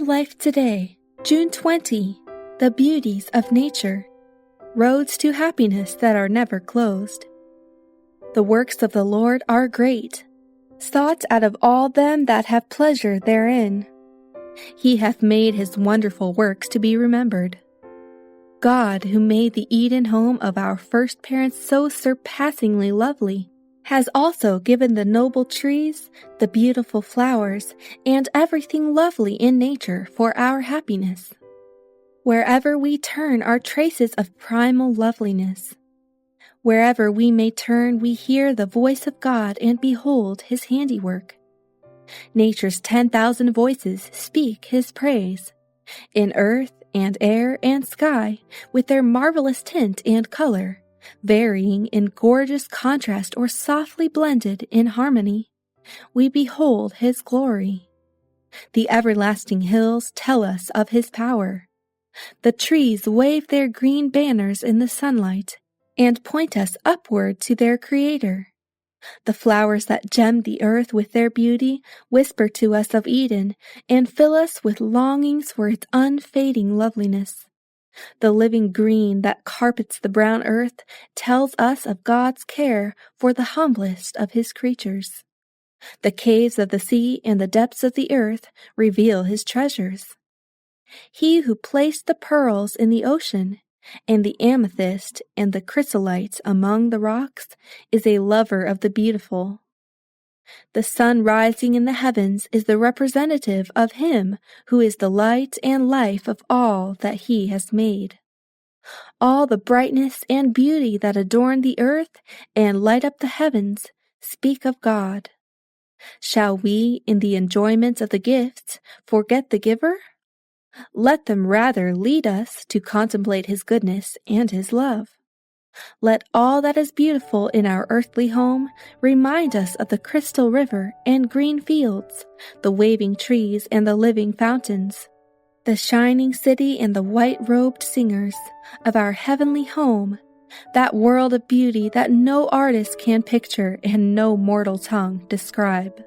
Life Today, June 20, The Beauties of Nature, Roads to Happiness That Are Never Closed. The works of the Lord are great, sought out of all them that have pleasure therein. He hath made his wonderful works to be remembered. God, who made the Eden home of our first parents so surpassingly lovely, has also given the noble trees, the beautiful flowers, and everything lovely in nature for our happiness. Wherever we turn are traces of primal loveliness. Wherever we may turn, we hear the voice of God and behold his handiwork. Nature's 10,000 voices speak his praise. In earth and air and sky, with their marvelous tint and color, varying in gorgeous contrast or softly blended in harmony, we behold his glory. The everlasting hills tell us of his power. The trees wave their green banners in the sunlight and point us upward to their Creator. The flowers that gem the earth with their beauty whisper to us of Eden and fill us with longings for its unfading loveliness. The living green that carpets the brown earth tells us of God's care for the humblest of his creatures. The caves of the sea and the depths of the earth reveal his treasures. He who placed the pearls in the ocean and the amethyst and the chrysolite among the rocks is a lover of the beautiful. The sun rising in the heavens is the representative of him who is the light and life of all that he has made. All the brightness and beauty that adorn the earth and light up the heavens speak of God. Shall we, in the enjoyment of the gifts, forget the giver? Let them rather lead us to contemplate his goodness and his love. Let all that is beautiful in our earthly home remind us of the crystal river and green fields, the waving trees and the living fountains, the shining city and the white-robed singers of our heavenly home, that world of beauty that no artist can picture and no mortal tongue describe.